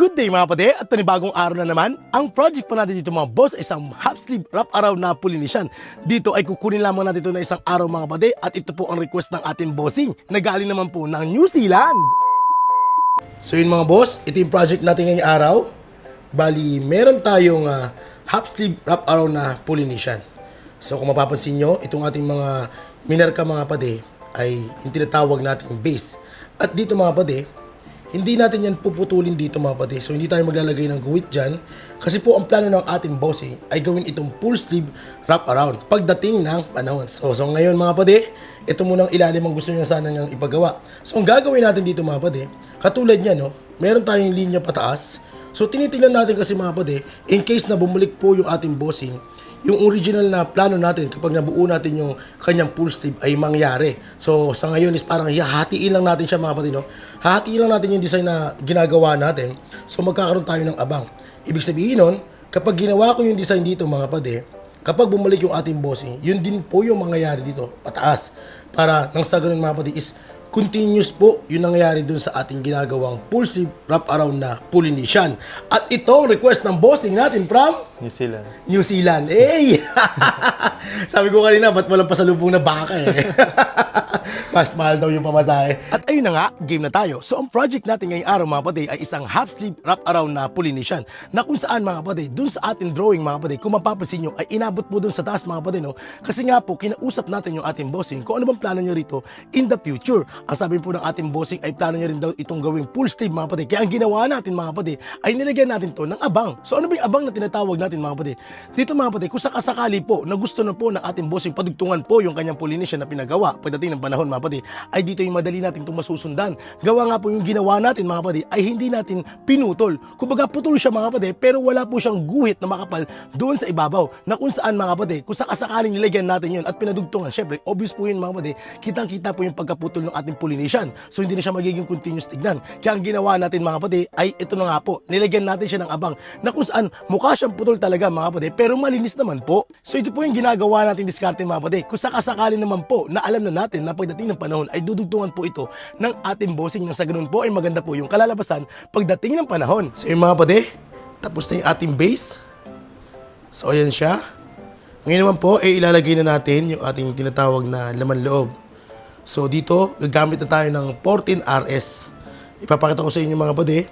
Good day mga pade at panibagong araw na naman. Ang project po natin dito mga boss ay isang half sleeve wrap around na Polynesian. Dito ay kukunin lamang natin ito na isang araw mga pade at ito po ang request ng ating bossing na galing naman po ng New Zealand. So yun mga boss, ito yung project natin ngayong araw. Bali, meron tayong half sleeve wrap around na Polynesian. So kung mapapansin nyo, itong ating mga minarka mga pade ay yung tinatawag nating base. At dito mga pade, hindi natin yan puputulin dito mga pade. So hindi tayo maglalagay ng guhit dyan. Kasi po ang plano ng ating bossing ay gawin itong full sleeve wrap around pagdating ng panahon. So ngayon mga pade, ito munang ilalim ang gusto niya sana niyang ipagawa. So ang gagawin natin dito mga pade, katulad niya no, meron tayong linya pataas. So tinitingnan natin kasi mga pade, in case na bumalik po yung ating bossing, yung original na plano natin kapag nabuo natin yung kanyang full sleeve ay mangyari. So sa ngayon is parang hahatiin lang natin siya mga kapatid, no? Hahatiin lang natin yung design na ginagawa natin. So magkakaroon tayo ng abang. Ibig sabihin nun, kapag ginawa ko yung design dito mga kapatid, kapag bumalik yung ating bossing, yun din po yung mangyayari dito, pataas. Para nang sa ganun mga kapatid is continuous po yung nangyayari dun sa ating ginagawang full sleeve wrap around na Polynesian. At ito ang request ng bossing natin from New Zealand. New Zealand. Hey! Sabi ko kanina, ba't walang pasalubong na baka eh? Mas mahal daw yung pamasahe. At ayun na nga, game na tayo. So ang project natin ngayong araw mga kapatid ay isang half sleeve wrap around na Polynesian. Na kung saan mga kapatid, dun sa ating drawing mga kapatid, kung mapapansin nyo ay inabot po dun sa taas mga kapatid. No? Kasi nga po, kinausap natin yung ating bossing kung ano bang plano nyo rito in the future. Ang sabi po ng ating bossing ay plano nyo rin daw itong gawing full sleeve mga kapatid. Kaya ang ginawa natin mga kapatid ay nilagyan natin to ng abang. So ano ba yung abang na tinatawag natin mga kapatid? Dito mga kapatid, kung sakasakali po na gusto na po ng ating bossing padugtungan po yung kanyang Polynesian na pinagawa pagdating ng panahon mga kapatid, ay dito yung madali natin itong masusundan. Gawa nga po yung ginawa natin mga kapatid ay hindi natin pinutol. Kumbaga putol siya mga kapatid pero wala po siyang guhit na makapal doon sa ibabaw na kung saan mga kapatid, kung sakasakaling nilagyan natin yun at pinadugtungan, syempre obvious po yun mga kapatid, kitang-kita po yung pagkaputol ng ating Polynesian. So hindi na siya magiging continuous tignan. Kaya ang ginawa natin mga kapatid ay ito na nga po, nilagyan natin siya ng abang na kung saan mukha siyang putol talaga mga kapatid pero malinis naman po. So ito po yung ginagawa natin diskarte mga kapatid. Kung sakasakali naman po na alam na natin na pagdating ng panahon ay dudugtungan po ito ng ating bossing na sa ganun po ay maganda po yung kalalabasan pagdating ng panahon. So yung mga kapatid, tapos na yung ating base. So ayan siya. Ngayon naman po ay ilalagay na natin yung ating tinatawag na laman loob. So dito, gagamit na tayo ng 14RS. Ipapakita ko sa inyo mga kapatid,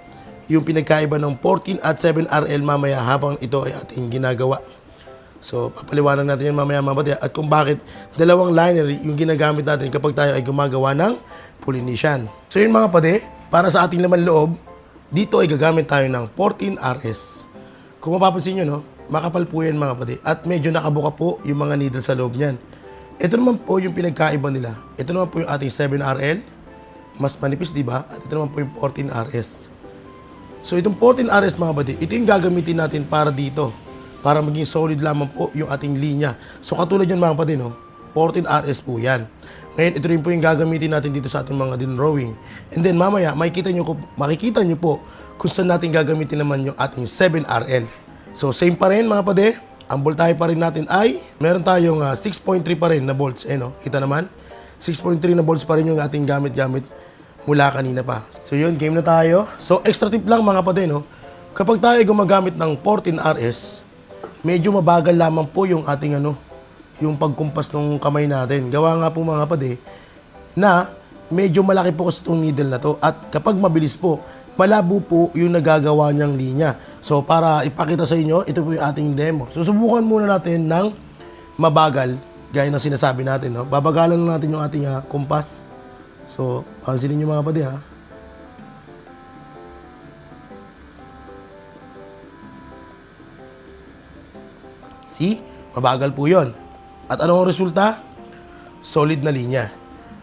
yung pinagkaiba ng 14 at 7RL mamaya habang ito ay ating ginagawa. So papaliwanag natin yan mamaya mga kapatid at kung bakit dalawang liner yung ginagamit natin kapag tayo ay gumagawa ng Polynesian. So yun mga kapatid, para sa ating laman loob, dito ay gagamit tayo ng 14RS. Kung mapapansin nyo, no, makapal po yan mga kapatid at medyo nakabuka po yung mga needle sa loob niyan. Ito naman po yung pinagkaiba nila. Ito naman po yung ating 7RL. Mas manipis, di ba? At ito naman po yung 14RS. So itong 14RS mga kapatid, ito yung gagamitin natin para dito. Para maging solid lamang po yung ating linya. So katulad yan mga kapatid, no? 14RS po yan. Ngayon, ito rin po yung gagamitin natin dito sa ating mga drawing. And then mamaya, makikita nyo po kung saan natin gagamitin naman yung ating 7RL. So same pa rin mga kapatid. Ang voltahe pa rin natin ay meron tayong 6.3 pa rin na volts. No? Kita naman, 6.3 na volts pa rin yung ating gamit-gamit mula kanina pa. So yun, game na tayo. So extra tip lang mga kapatid, no? Kapag tayo gumagamit ng 14RS, medyo mabagal lamang po yung ating yung pagkumpas ng kamay natin. Gawa nga po mga kapatid na medyo malaki po kasi itong needle na to. At kapag mabilis po, malabo po yung nagagawa niyang linya. So para ipakita sa inyo, ito po yung ating demo. So subukan muna natin ng mabagal, gaya ng sinasabi natin. No? Babagalan lang natin yung ating kumpas. So pansinin nyo mga kapatid ha. See? Mabagal po yun. At anong resulta? Solid na linya.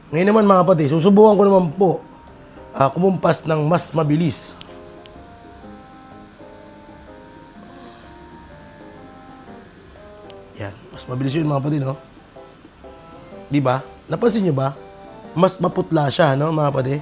Ngayon naman mga kapatid, susubukan ko naman po kumumpas ng mas mabilis. Yan. Mas mabilis yun mga kapatid, no? Diba? Napansin nyo ba? Mas maputla siya, no mga kapatid?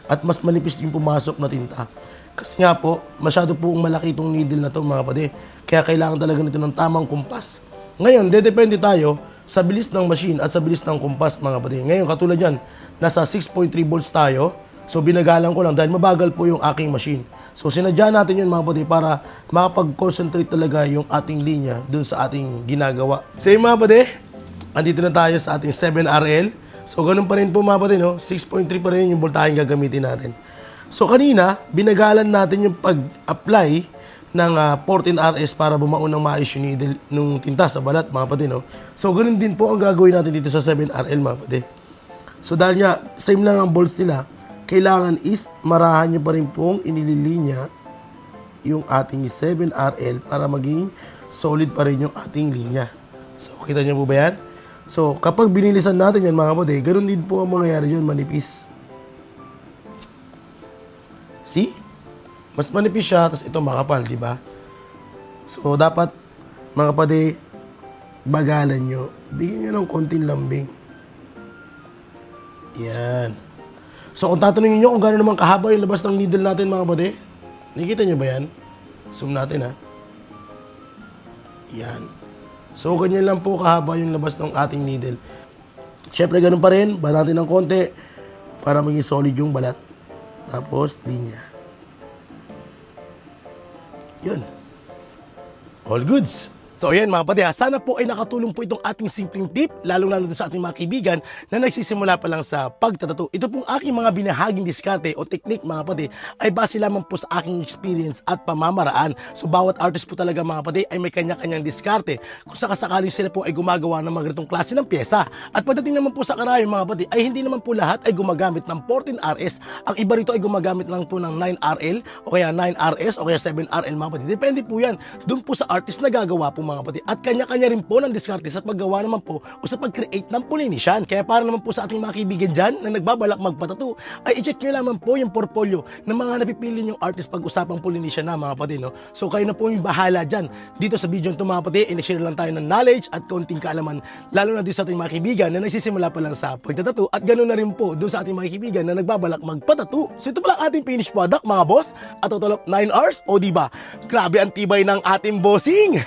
At mas manipis yung pumasok na tinta. Kasi nga po, masyado po malaki itong needle na to mga kapatid. Kaya kailangan talaga nito ng tamang kumpas. Ngayon, depende tayo sa bilis ng machine at sa bilis ng kumpas mga kapatid. Ngayon, katulad yan, nasa 6.3 volts tayo. So, binagalan ko lang dahil mabagal po yung aking machine. So sinadya natin yun mga kapatid para makapag-concentrate talaga yung ating linya dun sa ating ginagawa. Same mga kapatid, andito na tayo sa ating 7RL. So ganun pa rin po mga kapatid, no? 6.3 pa rin yung voltahe gagamitin natin. So kanina, binagalan natin yung pag-apply ng 14RS para bumaon ng maayos yung needle nung tinta sa balat mga kapatid, no? So ganun din po ang gagawin natin dito sa 7RL mga kapatid. So dahil nga, same lang ang bolts nila, kailangan is marahan nyo pa rin pong inililinya yung ating 7RL para maging solid pa rin yung ating linya. So kita nyo po ba yan? So kapag binilisan natin yan mga kapatid, ganun din po ang mangyayari yun, manipis. See? Mas manipis siya, tapos ito makapal, di ba? So dapat mga kapatid, bagalan nyo. Bigyan nyo ng konting lambing. Yan. So kung tatanungin nyo kung gano'n naman kahaba yung labas ng needle natin mga kapatid, nakikita nyo ba yan? Zoom natin ha. Yan. So ganyan lang po kahaba yung labas ng ating needle. Siyempre ganun pa rin, ba natin ng konti para maging solid yung balat. Tapos linya. Yun. All goods. So ayan mga kapatid, sana po ay nakatulong po itong ating simpleng tip, lalo na sa ating mga kaibigan na nagsisimula pa lang sa pagtatato. Ito pong aking mga binahaging diskarte o technique mga kapatid ay base lamang po sa aking experience at pamamaraan. So bawat artist po talaga mga kapatid ay may kanya-kanyang diskarte kung sakasakaling sila po ay gumagawa ng mga ganitong klase ng pyesa. At pagdating naman po sa karayan mga kapatid ay hindi naman po lahat ay gumagamit ng 14RS. Ang iba rito ay gumagamit lang po ng 9RL o kaya 9RS o kaya 7RL mga kapatid. Depende po yan doon po sa artist na gagawa po mga kapatid. At kanya-kanya rin po ng diskarte sa paggawa naman po o sa pag-create ng Polynesian. Kaya para naman po sa ating mga kaibigan dyan na nagbabalak magpatato, ay i-check nyo lamang po yung portfolio ng mga napipili nyong artist pag-usapang Polynesian na mga kapatid. No? So kayo na po yung bahala dyan. Dito sa video ito mga kapatid, in-share lang tayo ng knowledge at konting kaalaman. Lalo na dito sa ating mga kaibigan na nagsisimula pa lang sa pagtatato at ganoon na rin po doon sa ating mga kaibigan na nagbabalak magpatato. So ito pala ating finished product mga boss at total of 9 hours. O diba? Grabe ang tibay ng ating bossing.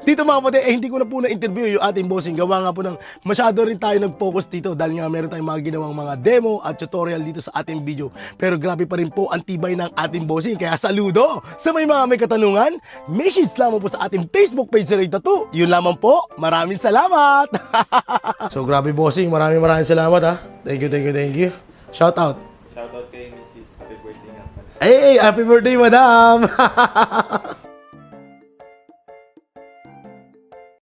Dito mga kapatid, hindi ko na po na-interview yung ating bossing. Gawa nga po ng masyado rin tayo nag-focus dito dahil nga meron tayong mga ginawang mga demo at tutorial dito sa ating video. Pero grabe pa rin po ang tibay ng ating bossing. Kaya saludo! Sa may katanungan, message lamang po sa ating Facebook page sa Ray Tattoo. Yun lamang po. Maraming salamat! So grabe bossing, maraming salamat ha. Thank you. Shout out. Shoutout kay Mrs. Happy birthday nga pala. Hey, happy birthday madam!